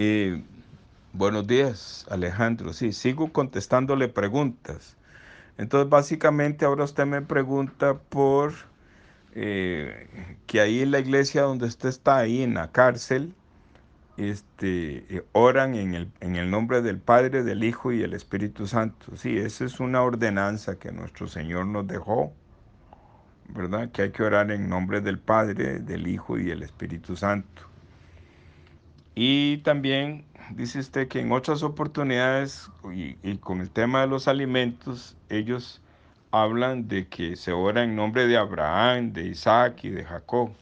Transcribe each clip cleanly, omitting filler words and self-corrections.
Eh, Buenos días, Alejandro. Sí, sigo contestándole preguntas. Entonces, básicamente, ahora usted me pregunta por que ahí en la iglesia donde usted está, ahí en la cárcel, oran en el nombre del Padre, del Hijo y del Espíritu Santo. Sí, esa es una ordenanza que nuestro Señor nos dejó, ¿verdad? Que hay que orar en nombre del Padre, del Hijo y del Espíritu Santo. Y también dice usted que en otras oportunidades y con el tema de los alimentos, ellos hablan de que se ora en nombre de Abraham, de Isaac y de Jacob.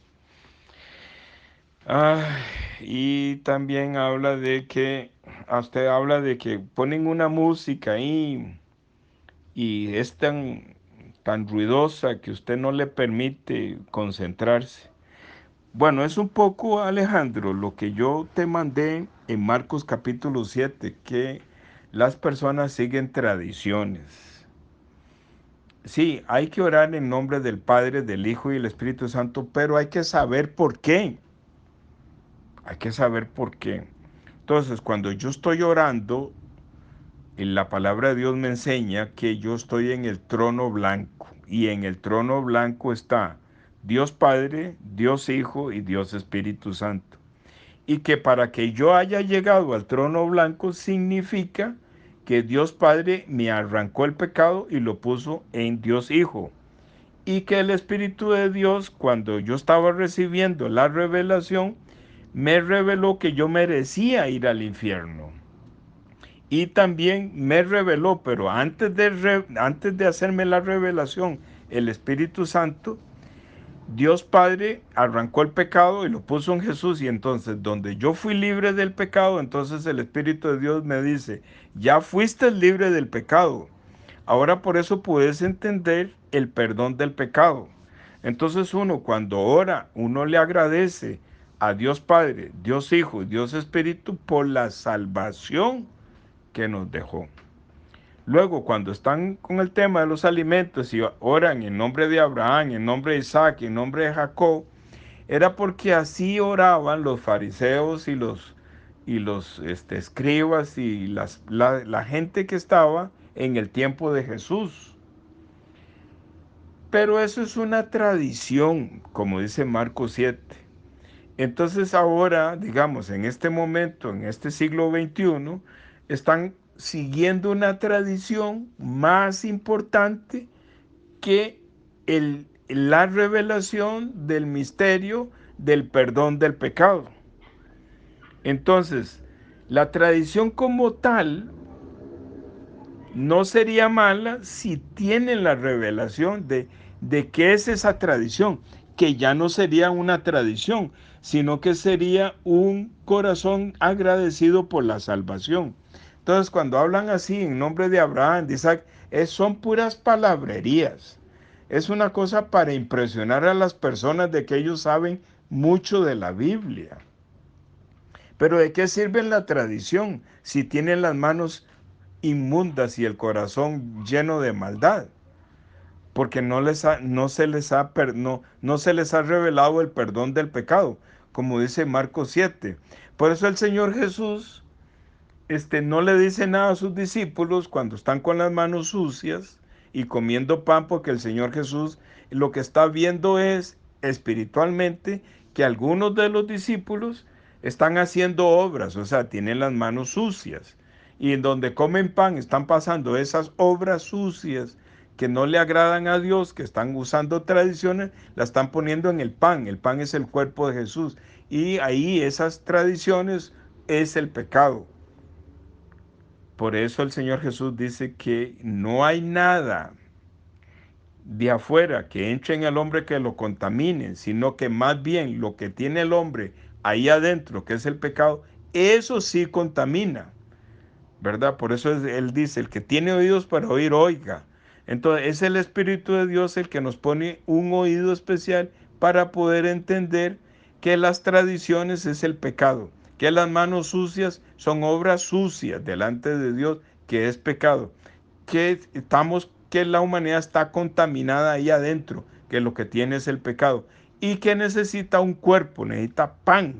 Ah, y también habla de que, a usted habla de que ponen una música ahí y es tan ruidosa que usted no le permite concentrarse. Bueno, es un poco, Alejandro, lo que yo te mandé en Marcos capítulo 7, que las personas siguen tradiciones. Sí, hay que orar en nombre del Padre, del Hijo y del Espíritu Santo, pero hay que saber por qué. Hay que saber por qué. Entonces, cuando yo estoy orando, en la palabra de Dios me enseña que yo estoy en el trono blanco y en el trono blanco está Dios Padre, Dios Hijo y Dios Espíritu Santo. Y que para que yo haya llegado al trono blanco significa que Dios Padre me arrancó el pecado y lo puso en Dios Hijo. Y que el Espíritu de Dios, cuando yo estaba recibiendo la revelación, me reveló que yo merecía ir al infierno. Y también me reveló, pero antes de hacerme la revelación, el Espíritu Santo, Dios Padre arrancó el pecado y lo puso en Jesús, y entonces donde yo fui libre del pecado, entonces el Espíritu de Dios me dice, ya fuiste libre del pecado. Ahora por eso puedes entender el perdón del pecado. Entonces uno cuando ora, uno le agradece a Dios Padre, Dios Hijo y Dios Espíritu por la salvación que nos dejó. Luego, cuando están con el tema de los alimentos y oran en nombre de Abraham, en nombre de Isaac, en nombre de Jacob, era porque así oraban los fariseos y los escribas y la gente que estaba en el tiempo de Jesús. Pero eso es una tradición, como dice Marcos 7. Entonces ahora, digamos, en este momento, en este siglo XXI, están siguiendo una tradición más importante que la revelación del misterio del perdón del pecado. Entonces, la tradición como tal no sería mala si tienen la revelación de qué es esa tradición, que ya no sería una tradición, sino que sería un corazón agradecido por la salvación. Entonces, cuando hablan así en nombre de Abraham, de Isaac, son puras palabrerías. Es una cosa para impresionar a las personas de que ellos saben mucho de la Biblia. Pero ¿de qué sirve la tradición si tienen las manos inmundas y el corazón lleno de maldad? Porque no se les ha revelado el perdón del pecado, como dice Marcos 7. Por eso el Señor Jesús no le dice nada a sus discípulos cuando están con las manos sucias y comiendo pan, porque el Señor Jesús lo que está viendo es espiritualmente que algunos de los discípulos están haciendo obras, o sea, tienen las manos sucias. Y en donde comen pan están pasando esas obras sucias que no le agradan a Dios, que están usando tradiciones, las están poniendo en el pan. El pan es el cuerpo de Jesús. Y ahí esas tradiciones es el pecado. Por eso el Señor Jesús dice que no hay nada de afuera que entre en el hombre que lo contamine, sino que más bien lo que tiene el hombre ahí adentro, que es el pecado, eso sí contamina, ¿verdad? Por eso él dice, el que tiene oídos para oír, oiga. Entonces es el Espíritu de Dios el que nos pone un oído especial para poder entender que las tradiciones es el pecado, que las manos sucias son obras sucias delante de Dios, que es pecado, que la humanidad está contaminada ahí adentro, que lo que tiene es el pecado y que necesita un cuerpo, necesita pan.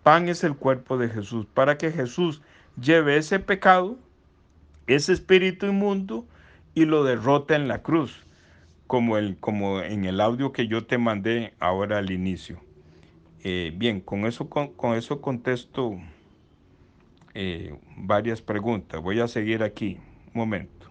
pan es el cuerpo de Jesús, para que Jesús lleve ese pecado, ese espíritu inmundo, y lo derrote en la cruz, como en el audio que yo te mandé ahora al inicio. Bien, con eso contesto varias preguntas. Voy a seguir aquí, un momento.